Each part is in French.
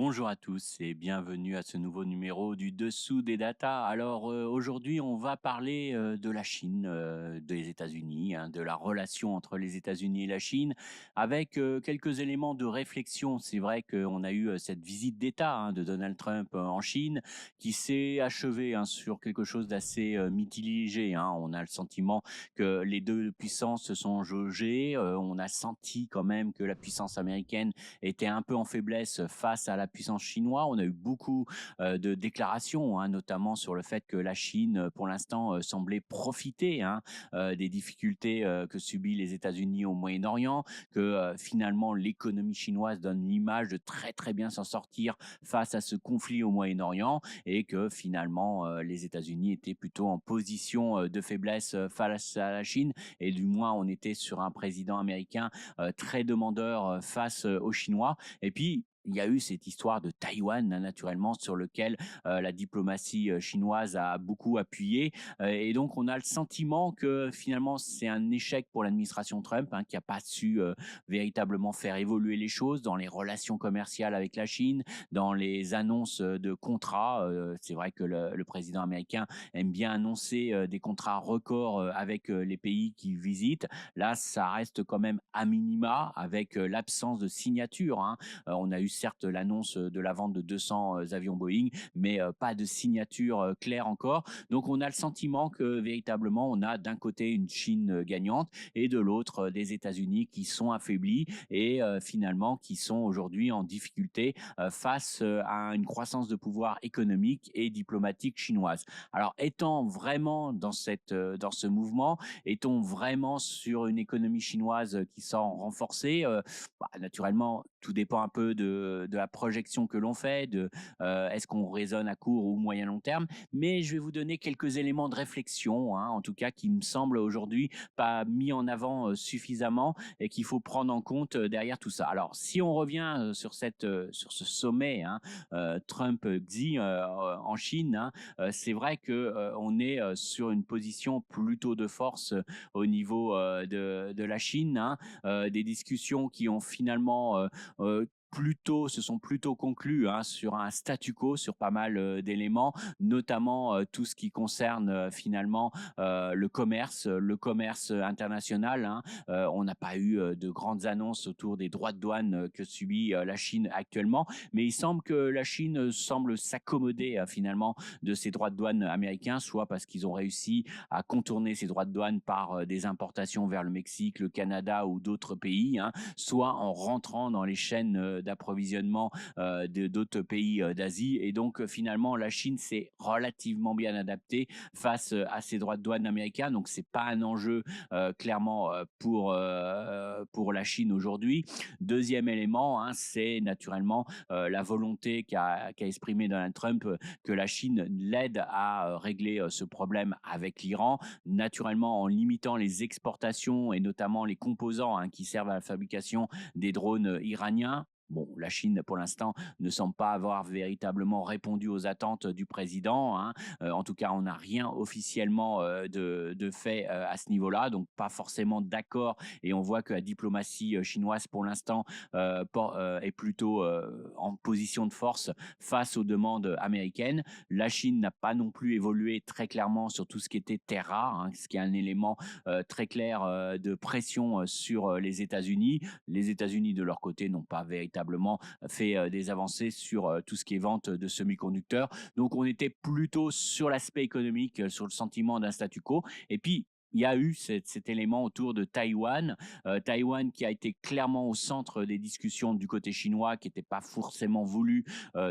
Bonjour à tous et bienvenue à ce nouveau numéro du Dessous des Data. Alors aujourd'hui, on va parler de la Chine, des États-Unis, hein, de la relation entre les États-Unis et la Chine, avec quelques éléments de réflexion. C'est vrai qu'on a eu cette visite d'État de Donald Trump en Chine qui s'est achevée sur quelque chose d'assez mitigé. On a le sentiment que les deux puissances se sont jaugées. On a senti quand même que la puissance américaine était un peu en faiblesse face à la puissance chinoise. On a eu beaucoup de déclarations, notamment sur le fait que la Chine, pour l'instant, semblait profiter des difficultés que subit les États-Unis au Moyen-Orient, que finalement l'économie chinoise donne l'image de très très bien s'en sortir face à ce conflit au Moyen-Orient et que finalement les États-Unis étaient plutôt en position de faiblesse face à la Chine et du moins on était sur un président américain très demandeur face aux Chinois. Et puis, il y a eu cette histoire de Taïwan, naturellement, sur lequel la diplomatie chinoise a beaucoup appuyé. Et donc, on a le sentiment que finalement, c'est un échec pour l'administration Trump, qui n'a pas su véritablement faire évoluer les choses dans les relations commerciales avec la Chine, dans les annonces de contrats. C'est vrai que le président américain aime bien annoncer des contrats records avec les pays qu'il visite. Là, ça reste quand même à minima avec l'absence de signature. On a eu certes l'annonce de la vente de 200 avions Boeing, mais pas de signature claire encore. Donc, on a le sentiment que véritablement, on a d'un côté une Chine gagnante et de l'autre des États-Unis qui sont affaiblis et finalement qui sont aujourd'hui en difficulté face à une croissance de pouvoir économique et diplomatique chinoise. Alors, étant vraiment dans ce mouvement, est-on vraiment sur une économie chinoise qui sent renforcée? Naturellement, tout dépend un peu de la projection que l'on fait, est-ce qu'on raisonne à court ou moyen long terme. Mais je vais vous donner quelques éléments de réflexion, en tout cas qui me semblent aujourd'hui pas mis en avant suffisamment et qu'il faut prendre en compte derrière tout ça. Alors, si on revient sur ce sommet Trump-Xi en Chine, c'est vrai que on est sur une position plutôt de force au niveau de la Chine, des discussions qui ont finalement se sont plutôt conclues sur un statu quo sur pas mal d'éléments, notamment tout ce qui concerne finalement le commerce international. On n'a pas eu de grandes annonces autour des droits de douane que subit la Chine actuellement, mais il semble que la Chine semble s'accommoder finalement de ces droits de douane américains, soit parce qu'ils ont réussi à contourner ces droits de douane par des importations vers le Mexique, le Canada ou d'autres pays, soit en rentrant dans les chaînes d'approvisionnement d'autres pays d'Asie. Et donc, finalement, la Chine s'est relativement bien adaptée face à ces droits de douane américains. Donc, c'est pas un enjeu clairement pour la Chine aujourd'hui. Deuxième élément, c'est naturellement la volonté qu'a exprimé Donald Trump que la Chine l'aide à régler ce problème avec l'Iran, naturellement en limitant les exportations et notamment les composants qui servent à la fabrication des drones iraniens. Bon, la Chine, pour l'instant, ne semble pas avoir véritablement répondu aux attentes du président. En tout cas, on n'a rien officiellement de fait à ce niveau-là, donc pas forcément d'accord. Et on voit que la diplomatie chinoise, pour l'instant, est plutôt en position de force face aux demandes américaines. La Chine n'a pas non plus évolué très clairement sur tout ce qui était terres rares, ce qui est un élément très clair de pression sur les États-Unis. Les États-Unis, de leur côté, n'ont pas véritablement fait des avancées sur tout ce qui est vente de semi-conducteurs. Donc, on était plutôt sur l'aspect économique, sur le sentiment d'un statu quo. Et puis, il y a eu cet élément autour de Taïwan. Taïwan qui a été clairement au centre des discussions du côté chinois, qui n'était pas forcément voulu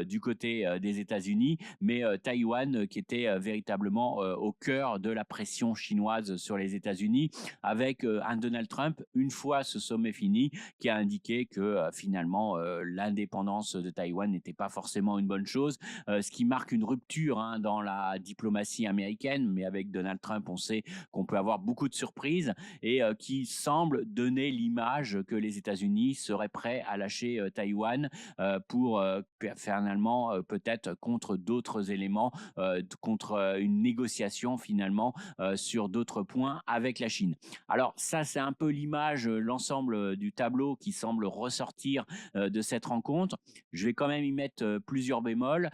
du côté des États-Unis, mais Taïwan qui était véritablement au cœur de la pression chinoise sur les États-Unis, avec un Donald Trump, une fois ce sommet fini, qui a indiqué que finalement l'indépendance de Taïwan n'était pas forcément une bonne chose, ce qui marque une rupture dans la diplomatie américaine. Mais avec Donald Trump, on sait qu'on peut avoir avoir beaucoup de surprises et qui semble donner l'image que les États-Unis seraient prêts à lâcher Taïwan pour finalement peut-être contre d'autres éléments, contre une négociation finalement sur d'autres points avec la Chine. Alors ça, c'est un peu l'image, l'ensemble du tableau qui semble ressortir de cette rencontre. Je vais quand même y mettre plusieurs bémols,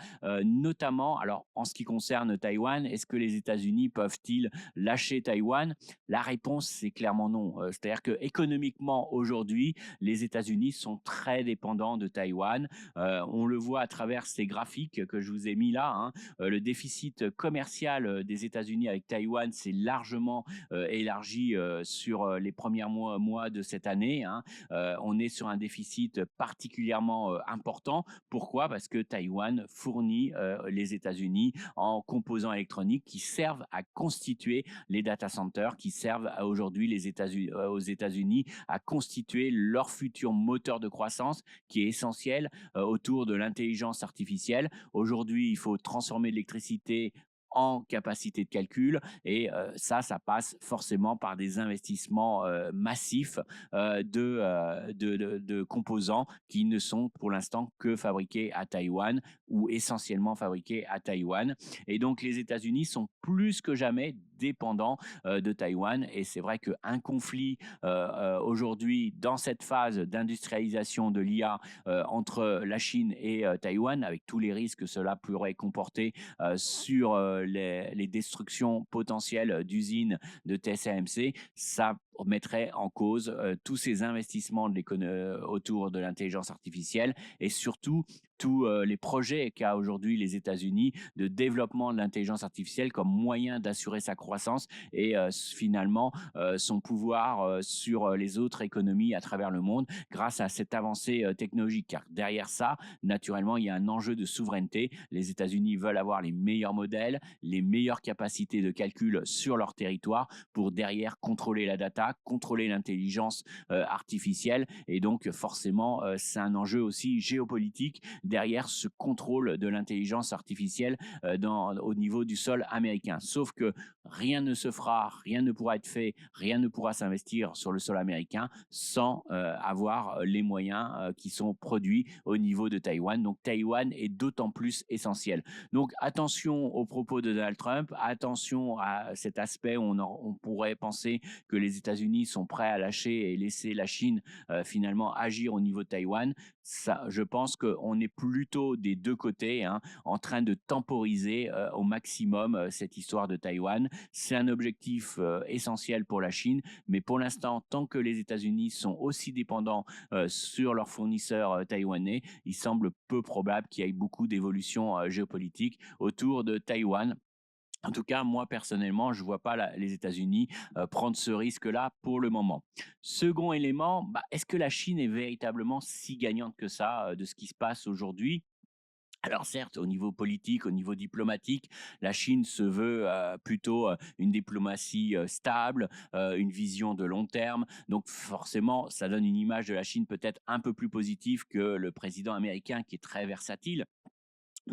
notamment, alors en ce qui concerne Taïwan, est-ce que les États-Unis peuvent-ils lâcher Taïwan? La réponse, c'est clairement non. C'est-à-dire que économiquement aujourd'hui, les États-Unis sont très dépendants de Taïwan. On le voit à travers ces graphiques que je vous ai mis là, hein. Le déficit commercial des États-Unis avec Taïwan s'est largement élargi sur les premiers mois de cette année, hein. On est sur un déficit particulièrement important. Pourquoi? Parce que Taïwan fournit les États-Unis en composants électroniques qui servent à constituer les data centers, qui servent aujourd'hui aux États-Unis à constituer leur futur moteur de croissance qui est essentiel autour de l'intelligence artificielle. Aujourd'hui, il faut transformer l'électricité en capacité de calcul et ça passe forcément par des investissements massifs de composants qui ne sont pour l'instant que fabriqués à Taïwan ou essentiellement fabriqués à Taïwan. Et donc les États-Unis sont plus que jamais dépendants de Taïwan. Et c'est vrai qu'un conflit aujourd'hui dans cette phase d'industrialisation de l'IA entre la Chine et Taïwan, avec tous les risques que cela pourrait comporter sur les destructions potentielles d'usines de TSMC, ça mettrait en cause tous ces investissements autour de l'intelligence artificielle et surtout tous les projets qu'a aujourd'hui les États-Unis de développement de l'intelligence artificielle comme moyen d'assurer sa croissance et finalement son pouvoir sur les autres économies à travers le monde grâce à cette avancée technologique. Car derrière ça, naturellement, il y a un enjeu de souveraineté. Les États-Unis veulent avoir les meilleurs modèles, les meilleures capacités de calcul sur leur territoire pour derrière contrôler la data, contrôler l'intelligence artificielle. Et donc, forcément, c'est un enjeu aussi géopolitique derrière ce contrôle de l'intelligence artificielle au niveau du sol américain. Sauf que rien ne se fera, rien ne pourra être fait, rien ne pourra s'investir sur le sol américain sans avoir les moyens qui sont produits au niveau de Taïwan. Donc Taïwan est d'autant plus essentiel. Donc attention aux propos de Donald Trump, attention à cet aspect où on pourrait penser que les États-Unis sont prêts à lâcher et laisser la Chine finalement agir au niveau de Taïwan. Ça, je pense qu'on est plutôt des deux côtés, hein, en train de temporiser au maximum cette histoire de Taïwan. C'est un objectif essentiel pour la Chine, mais pour l'instant, tant que les États-Unis sont aussi dépendants sur leurs fournisseurs taïwanais, il semble peu probable qu'il y ait beaucoup d'évolutions géopolitiques autour de Taïwan. En tout cas, moi personnellement, je ne vois pas les États-Unis prendre ce risque-là pour le moment. Second élément, est-ce que la Chine est véritablement si gagnante que ça de ce qui se passe aujourd'hui? Alors certes, au niveau politique, au niveau diplomatique, la Chine se veut plutôt une diplomatie stable, une vision de long terme. Donc forcément, ça donne une image de la Chine peut-être un peu plus positive que le président américain qui est très versatile.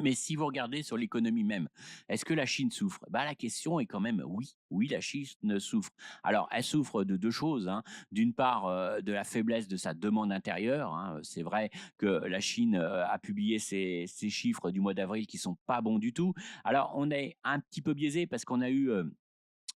Mais si vous regardez sur l'économie même, est-ce que la Chine souffre? La question est quand même oui. Oui, la Chine souffre. Alors, elle souffre de deux choses, hein. D'une part, de la faiblesse de sa demande intérieure, hein. C'est vrai que la Chine a publié ses chiffres du mois d'avril qui sont pas bons du tout. Alors, on est un petit peu biaisé parce qu'on a eu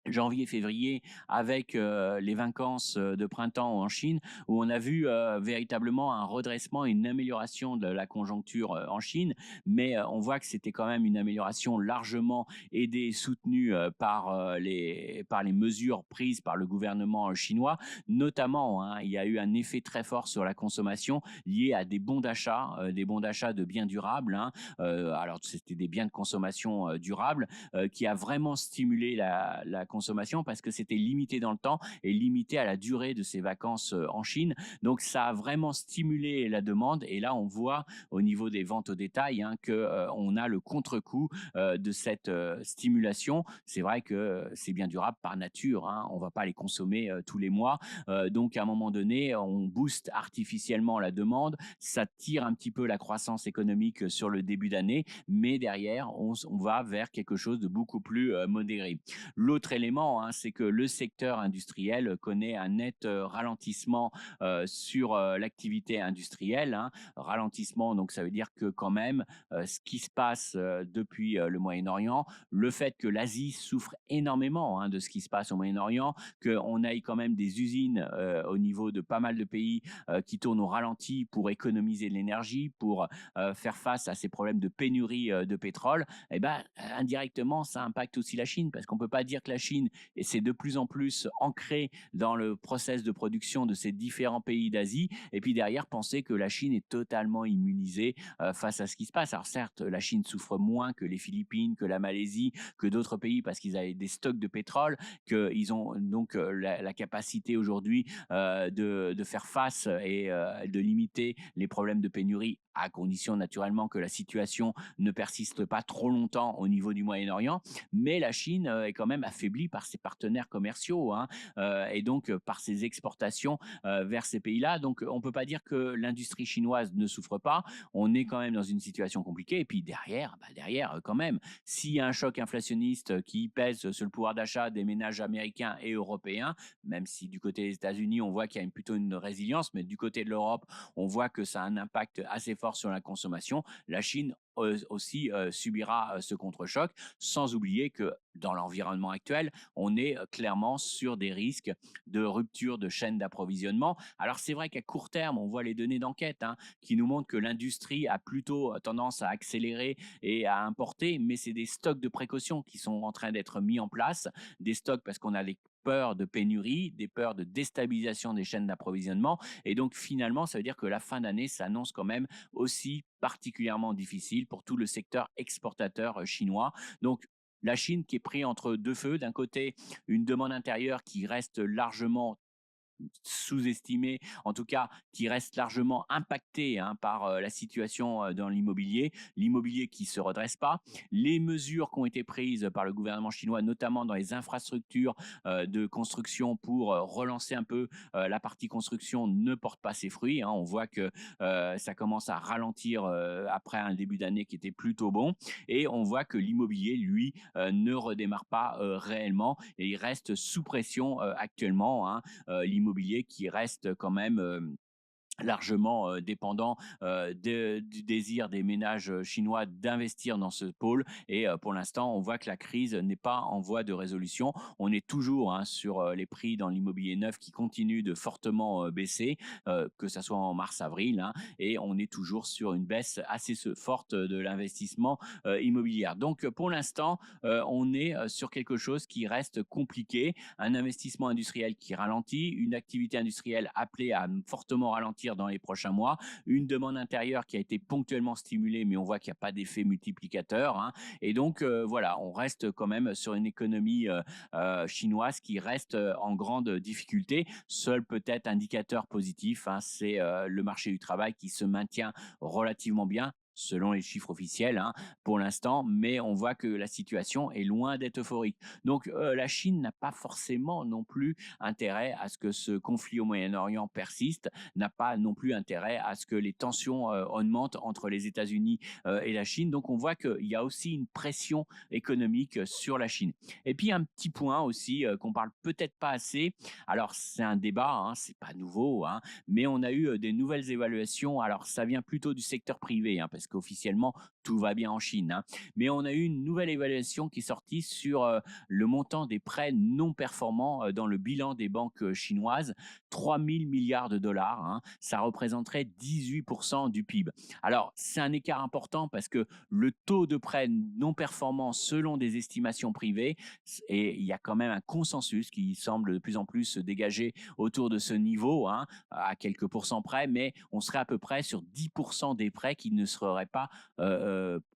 janvier-février avec les vacances de printemps en Chine, où on a vu véritablement un redressement et une amélioration de la conjoncture en Chine, mais on voit que c'était quand même une amélioration largement aidée et soutenue par les mesures prises par le gouvernement chinois, notamment, hein, il y a eu un effet très fort sur la consommation lié à des bons d'achat de biens durables, hein. Alors c'était des biens de consommation durables qui a vraiment stimulé la consommation parce que c'était limité dans le temps et limité à la durée de ces vacances en Chine. Donc ça a vraiment stimulé la demande et là on voit au niveau des ventes au détail, hein, que on a le contre-coup de cette stimulation. C'est vrai que c'est bien durable par nature, hein, on va pas les consommer tous les mois. Donc à un moment donné, on booste artificiellement la demande, ça tire un petit peu la croissance économique sur le début d'année, mais derrière on va vers quelque chose de beaucoup plus modéré. L'autre élément élément, hein, c'est que le secteur industriel connaît un net ralentissement sur l'activité industrielle, hein. Ralentissement, donc ça veut dire que quand même, ce qui se passe depuis le Moyen-Orient, le fait que l'Asie souffre énormément, hein, de ce qui se passe au Moyen-Orient, qu'on aille quand même des usines au niveau de pas mal de pays qui tournent au ralenti pour économiser de l'énergie, pour faire face à ces problèmes de pénurie de pétrole, eh ben, indirectement, ça impacte aussi la Chine, parce qu'on ne peut pas dire que la Chine, et c'est de plus en plus ancré dans le process de production de ces différents pays d'Asie, et puis derrière, penser que la Chine est totalement immunisée face à ce qui se passe. Alors certes, la Chine souffre moins que les Philippines, que la Malaisie, que d'autres pays, parce qu'ils avaient des stocks de pétrole, qu'ils ont donc la capacité aujourd'hui de faire face et de limiter les problèmes de pénurie, à condition naturellement que la situation ne persiste pas trop longtemps au niveau du Moyen-Orient. Mais la Chine est quand même affaiblie par ses partenaires commerciaux, hein, et donc par ses exportations vers ces pays-là. Donc on ne peut pas dire que l'industrie chinoise ne souffre pas. On est quand même dans une situation compliquée. Et puis derrière, derrière quand même, s'il y a un choc inflationniste qui pèse sur le pouvoir d'achat des ménages américains et européens, même si du côté des États-Unis, on voit qu'il y a plutôt une résilience, mais du côté de l'Europe, on voit que ça a un impact assez fort sur la consommation. La Chine aussi subira ce contre-choc, sans oublier que dans l'environnement actuel, on est clairement sur des risques de rupture de chaîne d'approvisionnement. Alors c'est vrai qu'à court terme, on voit les données d'enquête, hein, qui nous montrent que l'industrie a plutôt tendance à accélérer et à importer, mais c'est des stocks de précaution qui sont en train d'être mis en place, des stocks parce qu'on a les peurs de pénurie, des peurs de déstabilisation des chaînes d'approvisionnement. Et donc finalement, ça veut dire que la fin d'année s'annonce quand même aussi particulièrement difficile pour tout le secteur exportateur chinois. Donc la Chine qui est pris entre deux feux, d'un côté une demande intérieure qui reste largement sous-estimé, en tout cas qui reste largement impacté, hein, par la situation dans l'immobilier qui se redresse pas, les mesures qui ont été prises par le gouvernement chinois, notamment dans les infrastructures de construction pour relancer un peu la partie construction, ne portent pas ses fruits, hein. On voit que ça commence à ralentir après un début d'année qui était plutôt bon, et on voit que l'immobilier, lui, ne redémarre pas réellement, et il reste sous pression actuellement, hein. L'immobilier qui reste quand même largement dépendant du désir des ménages chinois d'investir dans ce pôle. Et pour l'instant, on voit que la crise n'est pas en voie de résolution. On est toujours, hein, sur les prix dans l'immobilier neuf qui continuent de fortement baisser, que ce soit en mars-avril, hein, et on est toujours sur une baisse assez forte de l'investissement immobilier. Donc pour l'instant, on est sur quelque chose qui reste compliqué, un investissement industriel qui ralentit, une activité industrielle appelée à fortement ralentir dans les prochains mois, une demande intérieure qui a été ponctuellement stimulée, mais on voit qu'il n'y a pas d'effet multiplicateur, hein. Et donc voilà, on reste quand même sur une économie chinoise qui reste en grande difficulté. Seul peut-être indicateur positif, hein, c'est le marché du travail qui se maintient relativement bien selon les chiffres officiels, hein, pour l'instant, mais on voit que la situation est loin d'être euphorique. Donc la Chine n'a pas forcément non plus intérêt à ce que ce conflit au Moyen-Orient persiste, n'a pas non plus intérêt à ce que les tensions augmentent entre les États-Unis et la Chine. Donc on voit qu'il y a aussi une pression économique sur la Chine. Et puis un petit point aussi qu'on parle peut-être pas assez. Alors c'est un débat, hein, c'est pas nouveau, hein, mais on a eu des nouvelles évaluations. Alors ça vient plutôt du secteur privé, hein, parce qu'officiellement tout va bien en Chine, hein. Mais on a eu une nouvelle évaluation qui est sortie sur le montant des prêts non performants dans le bilan des banques chinoises, 3000 milliards de dollars, hein. Ça représenterait 18% du PIB. Alors, c'est un écart important parce que le taux de prêts non performants selon des estimations privées, et il y a quand même un consensus qui semble de plus en plus se dégager autour de ce niveau, hein, à quelques pourcents près, mais on serait à peu près sur 10% des prêts qui ne seraient pas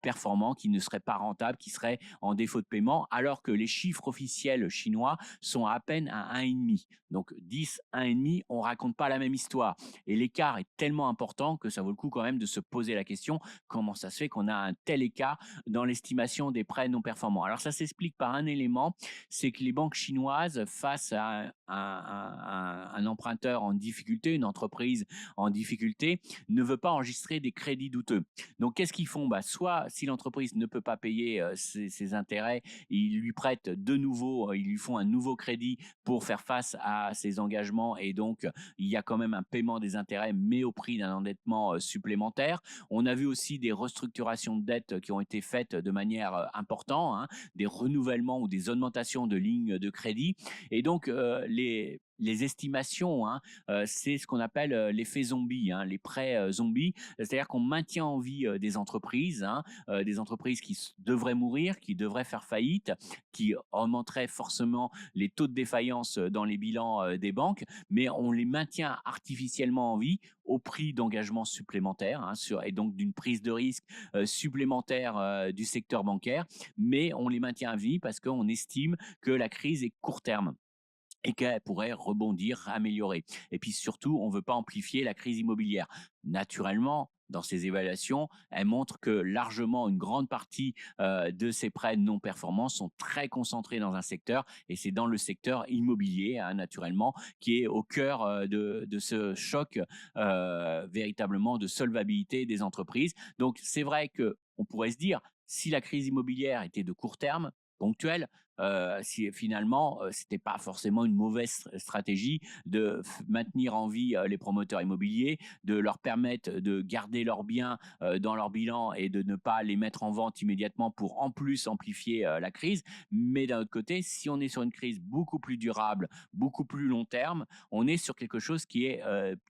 performants, qui ne seraient pas rentables, qui seraient en défaut de paiement, alors que les chiffres officiels chinois sont à peine à 1,5. Donc 10, 1,5, on raconte pas la même histoire. Et l'écart est tellement important que ça vaut le coup quand même de se poser la question, comment ça se fait qu'on a un tel écart dans l'estimation des prêts non performants. Alors ça s'explique par un élément, c'est que les banques chinoises, face à un emprunteur en difficulté, une entreprise en difficulté, ne veut pas enregistrer des crédits douteux. Donc qu'est-ce qu'ils font? Bah, soit si l'entreprise ne peut pas payer, ses intérêts, ils lui prêtent de nouveau, ils lui font un nouveau crédit pour faire face à ses engagements et donc il y a quand même un paiement des intérêts, mais au prix d'un endettement, supplémentaire. On a vu aussi des restructurations de dettes qui ont été faites de manière, important, hein, des renouvellements ou des augmentations de lignes de crédit et donc les estimations, hein, c'est ce qu'on appelle, l'effet zombie, hein, les prêts, zombies. C'est-à-dire qu'on maintient en vie, des entreprises qui devraient mourir, qui devraient faire faillite, qui augmenteraient forcément les taux de défaillance dans les bilans des banques, mais on les maintient artificiellement en vie au prix d'engagements supplémentaires, hein, et donc d'une prise de risque supplémentaire du secteur bancaire, mais on les maintient en vie parce qu'on estime que la crise est court terme et qu'elle pourrait rebondir, améliorer. Et puis surtout, on ne veut pas amplifier la crise immobilière. Naturellement, dans ces évaluations, elles montrent que largement une grande partie de ces prêts non performants sont très concentrés dans un secteur, et c'est dans le secteur immobilier, hein, naturellement, qui est au cœur de ce choc véritablement de solvabilité des entreprises. Donc c'est vrai que on pourrait se dire, si la crise immobilière était de court terme, ponctuelle, si finalement, c'était pas forcément une mauvaise stratégie de maintenir en vie les promoteurs immobiliers, de leur permettre de garder leurs biens dans leur bilan et de ne pas les mettre en vente immédiatement pour en plus amplifier la crise. Mais d'un autre côté, si on est sur une crise beaucoup plus durable, beaucoup plus long terme, on est sur quelque chose qui est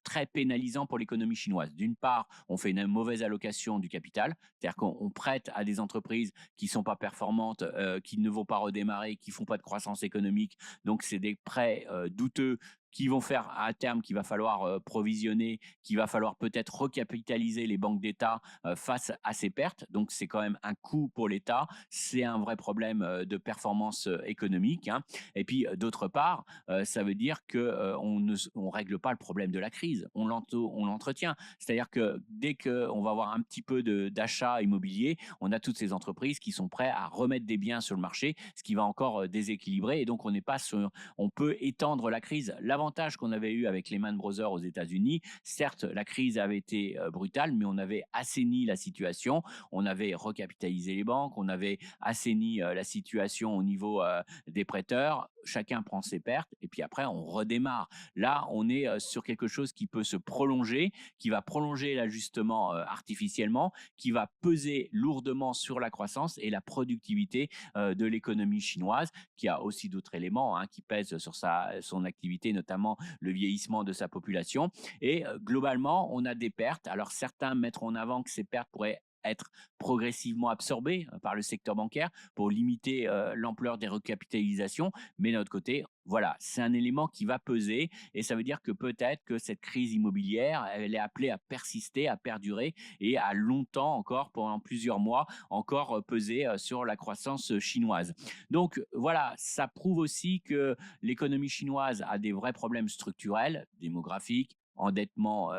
très pénalisant pour l'économie chinoise. D'une part, on fait une mauvaise allocation du capital, c'est-à-dire qu'on prête à des entreprises qui sont pas performantes, qui ne vont pas redémarrer, qui font pas de croissance économique. Donc c'est des prêts douteux qui vont faire à terme qu'il va falloir provisionner, qu'il va falloir peut-être recapitaliser les banques d'État face à ces pertes. Donc c'est quand même un coût pour l'État, c'est un vrai problème de performance économique, hein. Et puis d'autre part, ça veut dire que on règle pas le problème de la crise, on l'entretient. C'est-à-dire que dès qu'on va avoir un petit peu d'achat immobilier, on a toutes ces entreprises qui sont prêtes à remettre des biens sur le marché, ce qui va encore déséquilibrer. Et donc, on peut étendre la crise. L'avantage qu'on avait eu avec Lehman Brothers aux États-Unis, certes, la crise avait été brutale, mais on avait assaini la situation, on avait recapitalisé les banques, on avait assaini la situation au niveau des prêteurs. Chacun prend ses pertes et puis après, on redémarre. Là, on est sur quelque chose qui peut se prolonger, qui va prolonger l'ajustement artificiellement, qui va peser lourdement sur la croissance et la productivité de l'économie chinoise, qui a aussi d'autres éléments hein, qui pèsent sur son activité, notamment le vieillissement de sa population. Et globalement, on a des pertes. Alors certains mettront en avant que ces pertes pourraient être progressivement absorbées par le secteur bancaire pour limiter l'ampleur des recapitalisations. Mais d'un autre côté, voilà, c'est un élément qui va peser et ça veut dire que peut-être que cette crise immobilière, elle est appelée à persister, à perdurer et à longtemps encore, pendant plusieurs mois, encore peser sur la croissance chinoise. Donc voilà, ça prouve aussi que l'économie chinoise a des vrais problèmes structurels, démographiques, endettement,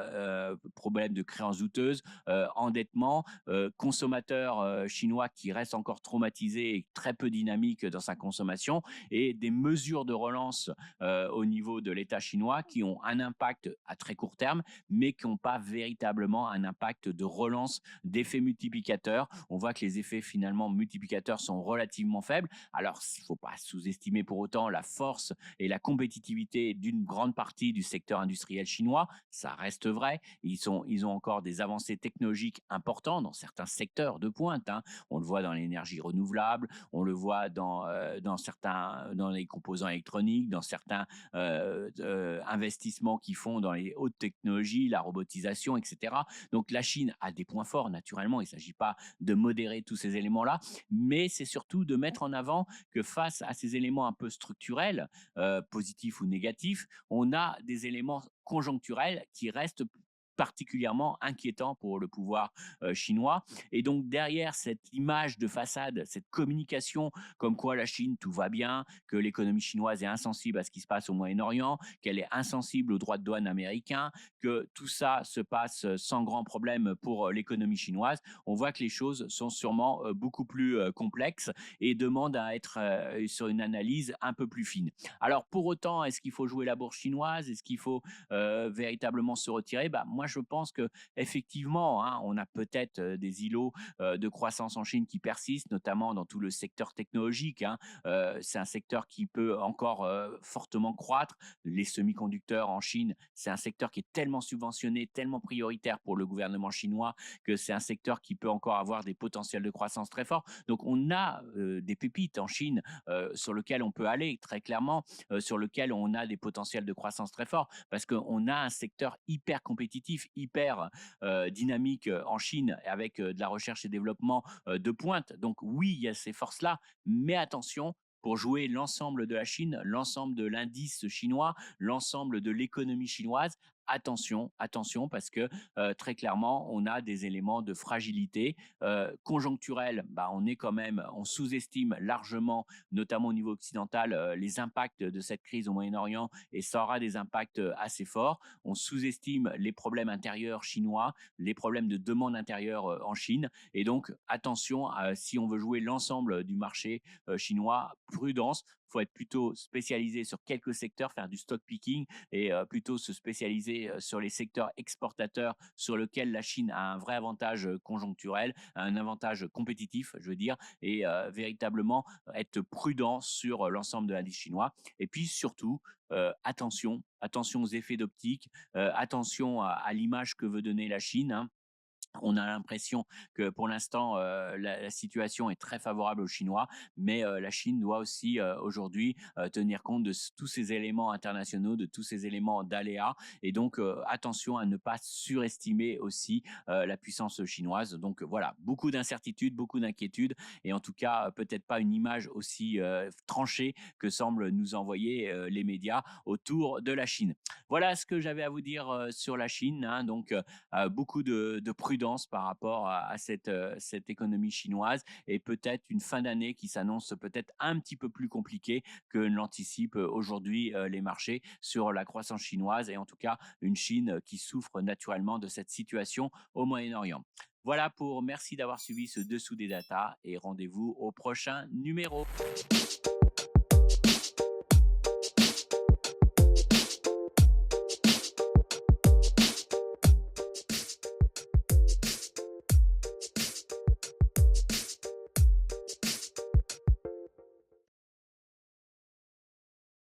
problème de créances douteuses, endettement, consommateur chinois qui reste encore traumatisé et très peu dynamique dans sa consommation et des mesures de relance au niveau de l'État chinois qui ont un impact à très court terme, mais qui n'ont pas véritablement un impact de relance d'effets multiplicateurs. On voit que les effets finalement multiplicateurs sont relativement faibles. Alors, il ne faut pas sous-estimer pour autant la force et la compétitivité d'une grande partie du secteur industriel chinois. Ça reste vrai. Ils ont encore des avancées technologiques importantes dans certains secteurs de pointe, hein. On le voit dans l'énergie renouvelable, on le voit dans les composants électroniques, dans certains investissements qu'ils font dans les hautes technologies, la robotisation, etc. Donc la Chine a des points forts, naturellement. Il ne s'agit pas de modérer tous ces éléments-là, mais c'est surtout de mettre en avant que face à ces éléments un peu structurels, positifs ou négatifs, on a des éléments conjoncturels qui restent particulièrement inquiétants pour le pouvoir chinois. Et donc derrière cette image de façade, cette communication comme quoi la Chine, tout va bien, que l'économie chinoise est insensible à ce qui se passe au Moyen-Orient, qu'elle est insensible aux droits de douane américains, que tout ça se passe sans grand problème pour l'économie chinoise, on voit que les choses sont sûrement beaucoup plus complexes et demandent à être sur une analyse un peu plus fine. Alors pour autant, est-ce qu'il faut jouer la bourse chinoise? Est-ce qu'il faut véritablement se retirer? Moi, je pense que effectivement, hein, on a peut-être des îlots de croissance en Chine qui persistent, notamment dans tout le secteur technologique, hein. C'est un secteur qui peut encore fortement croître. Les semi-conducteurs en Chine, c'est un secteur qui est tellement subventionné, tellement prioritaire pour le gouvernement chinois que c'est un secteur qui peut encore avoir des potentiels de croissance très forts. Donc on a des pépites en Chine sur lesquelles on peut aller très clairement, sur lesquelles on a des potentiels de croissance très forts parce qu'on a un secteur hyper compétitif, hyper dynamique en Chine avec de la recherche et développement de pointe. Donc oui, il y a ces forces-là, mais attention, pour jouer l'ensemble de la Chine, l'ensemble de l'indice chinois, l'ensemble de l'économie chinoise, attention, attention, parce que très clairement, on a des éléments de fragilité conjoncturelle. Bah, on est quand même, on sous-estime largement, notamment au niveau occidental, les impacts de cette crise au Moyen-Orient, et ça aura des impacts assez forts. On sous-estime les problèmes intérieurs chinois, les problèmes de demande intérieure en Chine, et donc attention, si on veut jouer l'ensemble du marché chinois, prudence. Il faut être plutôt spécialisé sur quelques secteurs, faire du stock picking et plutôt se spécialiser sur les secteurs exportateurs sur lesquels la Chine a un vrai avantage conjoncturel, un avantage compétitif, je veux dire, et véritablement être prudent sur l'ensemble de l'indice chinois. Et puis surtout, attention, attention aux effets d'optique, attention à l'image que veut donner la Chine, hein. On a l'impression que pour l'instant, la situation est très favorable aux Chinois, mais la Chine doit aussi, aujourd'hui, tenir compte de tous ces éléments internationaux, de tous ces éléments d'aléas, et donc attention à ne pas surestimer aussi, la puissance chinoise. Donc voilà, beaucoup d'incertitudes, beaucoup d'inquiétudes, et en tout cas, peut-être pas une image aussi, tranchée que semblent nous envoyer, les médias autour de la Chine. Voilà ce que j'avais à vous dire, sur la Chine, hein. Donc beaucoup de prudence par rapport à cette économie chinoise, et peut-être une fin d'année qui s'annonce peut-être un petit peu plus compliquée que l'anticipent aujourd'hui les marchés sur la croissance chinoise, et en tout cas une Chine qui souffre naturellement de cette situation au Moyen-Orient. Voilà pour merci d'avoir suivi ce dessous des datas, et rendez-vous au prochain numéro.